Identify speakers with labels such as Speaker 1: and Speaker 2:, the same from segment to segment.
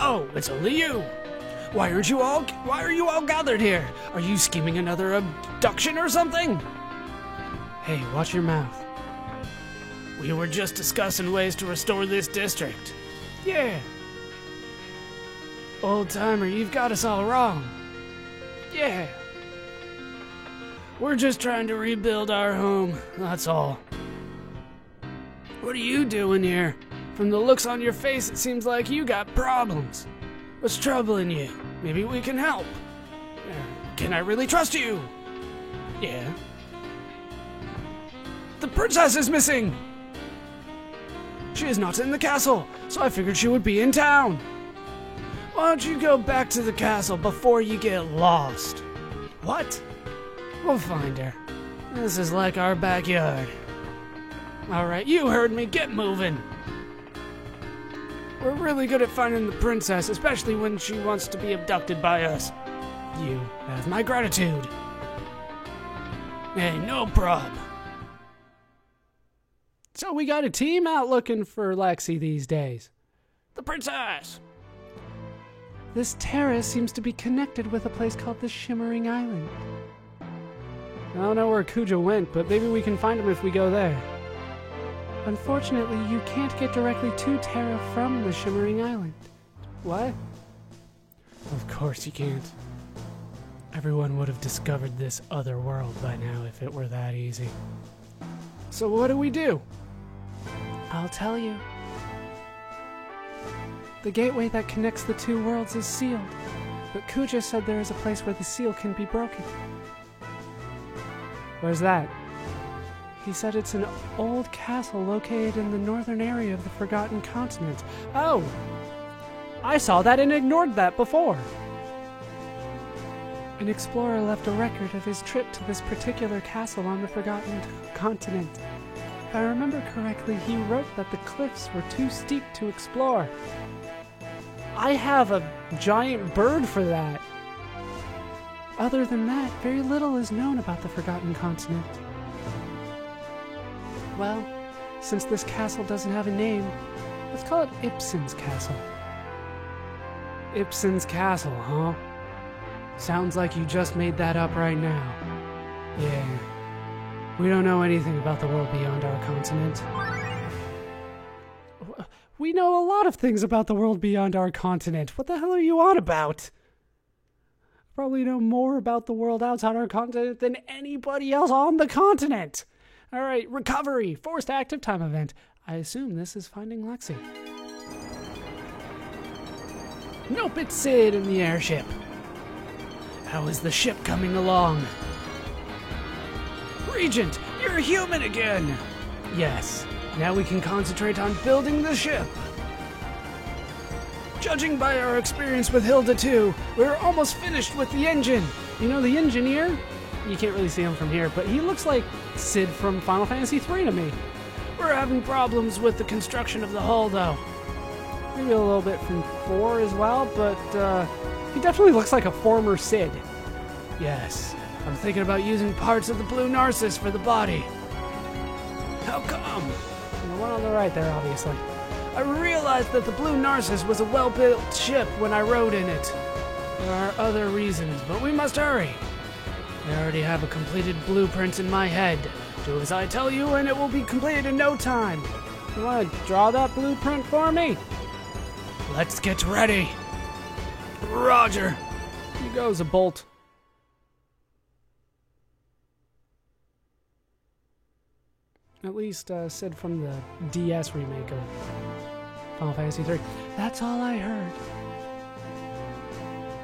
Speaker 1: Oh, it's only you. Why are you all gathered here? Are you scheming another abduction or something? Hey, watch your mouth. We were just discussing ways to restore this district. Yeah. Old-timer, you've got us all wrong. Yeah. We're just trying to rebuild our home, that's all. What are you doing here? From the looks on your face, it seems like you got problems. What's troubling you? Maybe we can help. Can I really trust you? Yeah. The princess is missing! She is not in the castle, so I figured she would be in town. Why don't you go back to the castle before you get lost? What? We'll find her. This is like our backyard. Alright, you heard me. Get moving. We're really good at finding the princess, especially when she wants to be abducted by us. You have my gratitude. Hey, no prob. So we got a team out looking for Lexi these days. The princess! This terrace seems to be connected with a place called the Shimmering Island. I don't know where Kuja went, but maybe we can find him if we go there. Unfortunately, you can't get directly to Terra from the Shimmering Island. What? Of course you can't. Everyone would have discovered this other world by now if it were that easy. So what do we do? I'll tell you. The gateway that connects the two worlds is sealed, but Kuja said there is a place where the seal can be broken. Where's that? He said it's an old castle located in the northern area of the Forgotten Continent. Oh! I saw that and ignored that before. An explorer left a record of his trip to this particular castle on the Forgotten Continent. If I remember correctly, he wrote that the cliffs were too steep to explore. I have a giant bird for that. Other than that, very little is known about the Forgotten Continent. Well, since this castle doesn't have a name, let's call it Ibsen's Castle. Ibsen's Castle, huh? Sounds like you just made that up right now. Yeah. We don't know anything about the world beyond our continent. We know a lot of things about the world beyond our continent. What the hell are you on about? Probably know more about the world outside our continent than anybody else on the continent. All right, recovery, forced active time event. I assume this is finding Lexi. Nope, it's Sid in the airship. How is the ship coming along? Regent, you're a human again! Yes, now we can concentrate on building the ship. Judging by our experience with Hilda 2, we're almost finished with the engine. You know the engineer? You can't really see him from here, but he looks like Sid from Final Fantasy III to me. We're having problems with the construction of the hull, though. Maybe a little bit from 4 as well, but he definitely looks like a former Sid. Yes, I'm thinking about using parts of the Blue Narcissus for the body. How come? The one on the right there, obviously. I realized that the Blue Narcissus was a well-built ship when I rode in it. There are other reasons, but we must hurry. I already have a completed blueprint in my head. Do as I tell you and it will be completed in no time. You want to draw that blueprint for me? Let's get ready. Roger. Here goes a bolt. At least Sid from the DS remake of Final Fantasy III. That's all I heard.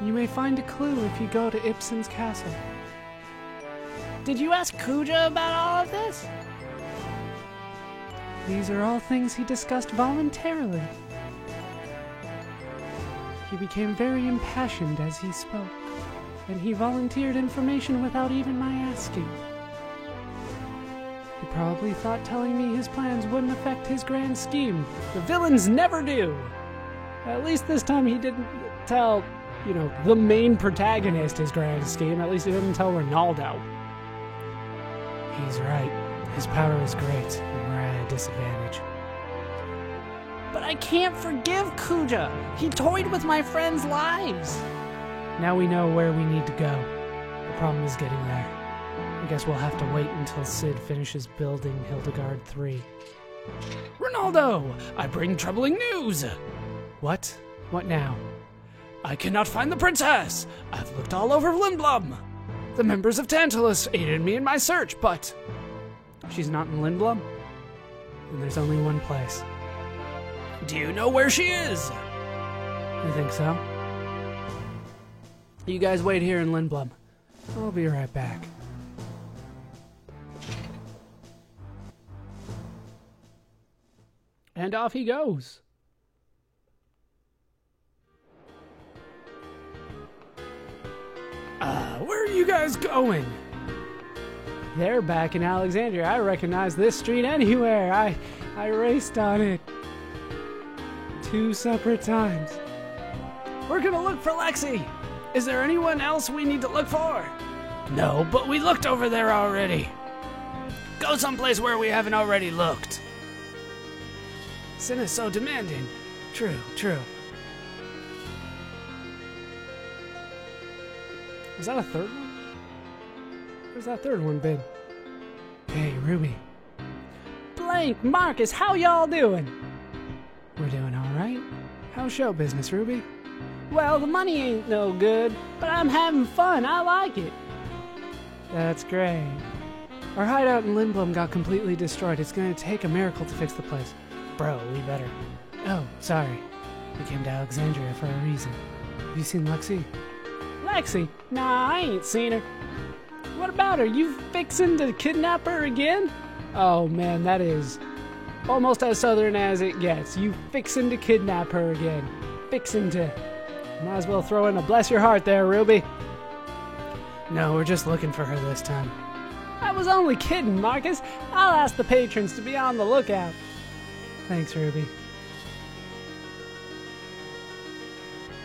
Speaker 1: You may find a clue if you go to Ibsen's Castle. Did you ask Kuja about all of this? These are all things he discussed voluntarily. He became very impassioned as he spoke, and he volunteered information without even my asking. He probably thought telling me his plans wouldn't affect his grand scheme. The villains never do! At least this time he didn't tell, the main protagonist his grand scheme. At least he didn't tell Ronaldo. He's right. His power is great, and we're at a disadvantage. But I can't forgive Kuja. He toyed with my friends' lives. Now we know where we need to go. The problem is getting there. I guess we'll have to wait until Cid finishes building Hildegard 3. Ronaldo, I bring troubling news. What? What now? I cannot find the princess. I've looked all over Lindblom. The members of Tantalus aided me in my search, but she's not in Lindblom? Then there's only one place. Do you know where she is? You think so? You guys wait here in Lindblom. I'll be right back. And off he goes. Where are you guys going? They're back in Alexandria. I recognize this street anywhere. I raced on it 2 separate times. We're gonna look for Lexi. Is there anyone else we need to look for? No, but we looked over there already. Go someplace where we haven't already looked. Sin is so demanding. True, true. Was that a third one? Where's that third one been? Hey, Ruby. Blank, Marcus, how y'all doing? We're doing alright. How's show business, Ruby? Well, the money ain't no good, but I'm having fun. I like it. That's great. Our hideout in Lindblom got completely destroyed. It's gonna take a miracle to fix the place. Bro, we better. Oh, sorry. We came to Alexandria for a reason. Have you seen Lexi? Lexi? Nah, I ain't seen her. What about her? You fixin' to kidnap her again? Oh man, that is almost as southern as it gets. You fixin' to kidnap her again. Fixin' to. Might as well throw in a bless your heart there, Ruby. No, we're just looking for her this time. I was only kidding, Marcus. I'll ask the patrons to be on the lookout. Thanks, Ruby.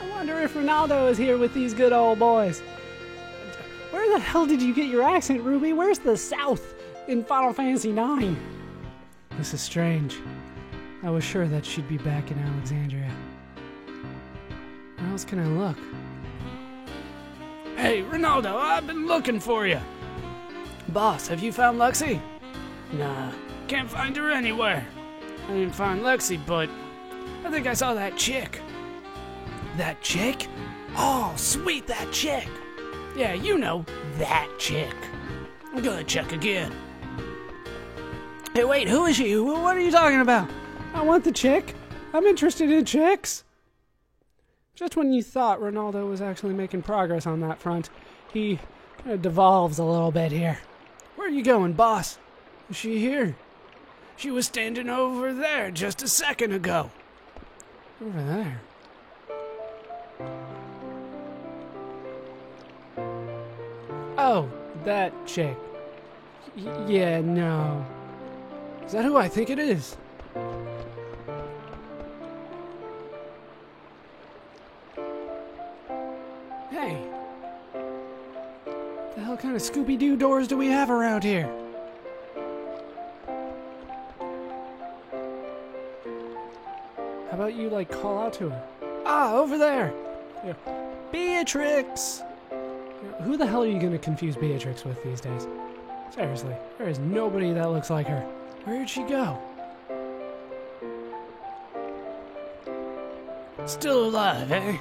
Speaker 1: I wonder if Ronaldo is here with these good old boys. Where the hell did you get your accent, Ruby? Where's the South in Final Fantasy IX? This is strange. I was sure that she'd be back in Alexandria. Where else can I look? Hey, Ronaldo, I've been looking for you. Boss, have you found Lexi? Nah, can't find her anywhere. I didn't find Lexi, but I think I saw that chick. That chick? Oh, sweet, that chick. Yeah, you know, that chick. I'm gonna check again. Hey, wait, who is she? What are you talking about? I want the chick. I'm interested in chicks. Just when you thought Ronaldo was actually making progress on that front, he kind of devolves a little bit here. Where are you going, boss? Is she here? She was standing over there just a second ago. Over there? Oh, that chick. Yeah, no. Is that who I think it is? Hey. The hell kind of Scooby-Doo doors do we have around here? How about you, like, call out to her? Ah, over there! Yeah. Beatrix! Who the hell are you going to confuse Beatrix with these days? Seriously, there is nobody that looks like her. Where'd she go? Still alive, eh?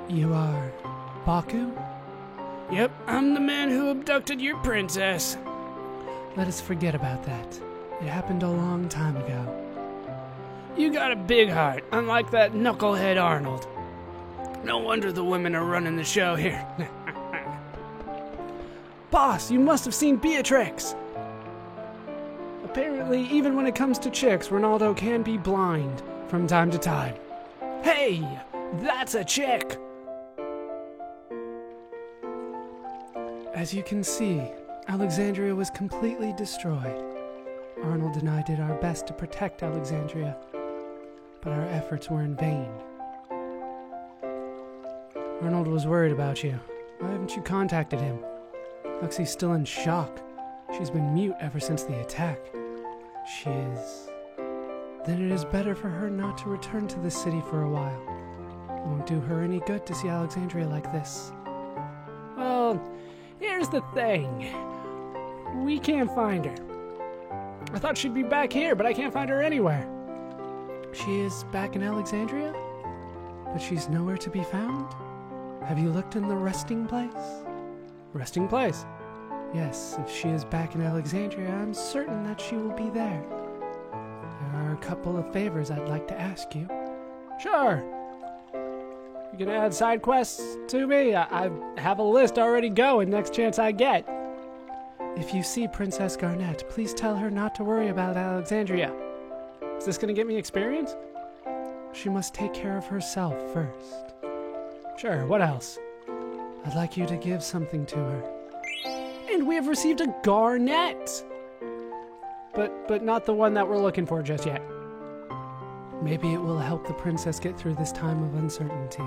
Speaker 1: You are Baku? Yep, I'm the man who abducted your princess. Let us forget about that. It happened a long time ago. You got a big heart, unlike that knucklehead Arnold. No wonder the women are running the show here. Boss, you must have seen Beatrix! Apparently, even when it comes to chicks, Ronaldo can be blind from time to time. Hey! That's a chick! As you can see, Alexandria was completely destroyed. Arnold and I did our best to protect Alexandria, but our efforts were in vain. Arnold was worried about you. Why haven't you contacted him? Lexi's still in shock. She's been mute ever since the attack. She is Then it is better for her not to return to the city for a while. It won't do her any good to see Alexandria like this. Well, here's the thing. We can't find her. I thought she'd be back here, but I can't find her anywhere. She is back in Alexandria? But she's nowhere to be found? Have you looked in the resting place? Resting place? Yes, if she is back in Alexandria, I'm certain that she will be there. There are a couple of favors I'd like to ask you. Sure. You can add side quests to me? I have a list already going next chance I get. If you see Princess Garnet, please tell her not to worry about Alexandria. Is this going to get me experience? She must take care of herself first. Sure, what else? I'd like you to give something to her. And we have received a garnet! But not the one that we're looking for just yet. Maybe it will help the princess get through this time of uncertainty.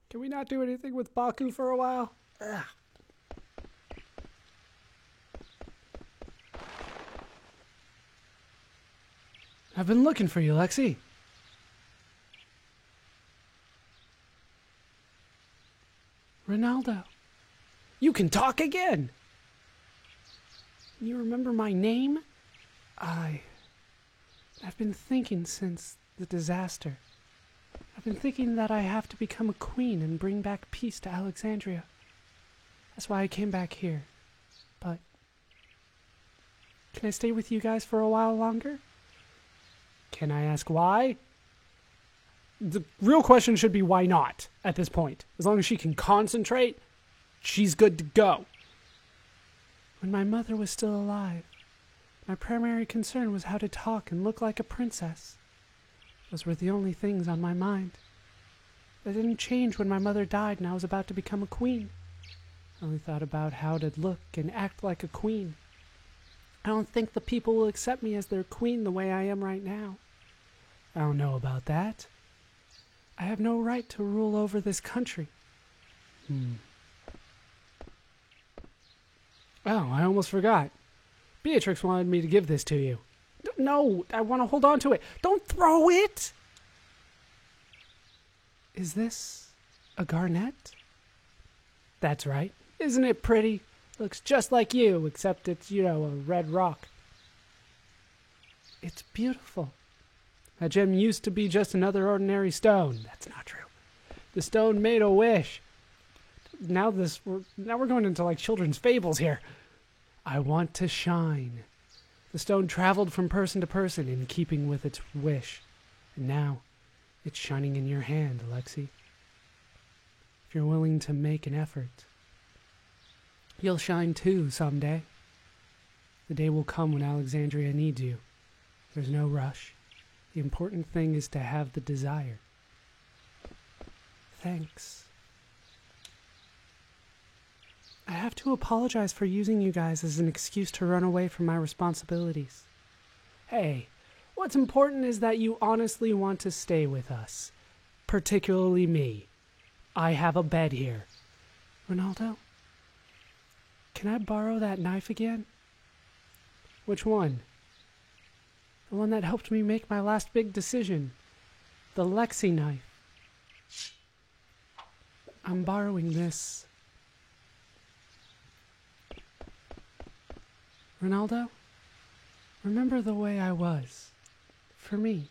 Speaker 1: Can we not do anything with Baku for a while? Ugh. I've been looking for you, Lexi. Ronaldo. You can talk again! You remember my name? I've been thinking since the disaster. I've been thinking that I have to become a queen and bring back peace to Alexandria. That's why I came back here. But can I stay with you guys for a while longer? Can I ask why? The real question should be why not at this point. As long as she can concentrate, she's good to go. When my mother was still alive, my primary concern was how to talk and look like a princess. Those were the only things on my mind. That didn't change when my mother died and I was about to become a queen. I only thought about how to look and act like a queen. I don't think the people will accept me as their queen the way I am right now. I don't know about that. I have no right to rule over this country. Oh, I almost forgot. Beatrix wanted me to give this to you. No, I want to hold on to it. Don't throw it! Is this a garnet? That's right. Isn't it pretty? Looks just like you, except it's, a red rock. It's beautiful. That gem used to be just another ordinary stone. That's not true. The stone made a wish. Now we're going into like children's fables here. I want to shine. The stone traveled from person to person in keeping with its wish. And now it's shining in your hand, Alexi. If you're willing to make an effort, you'll shine too someday. The day will come when Alexandria needs you. There's no rush. The important thing is to have the desire. Thanks. I have to apologize for using you guys as an excuse to run away from my responsibilities. Hey, what's important is that you honestly want to stay with us. Particularly me. I have a bed here. Ronaldo? Can I borrow that knife again? Which one? The one that helped me make my last big decision. The Lexi knife. I'm borrowing this. Ronaldo? Remember the way I was. For me.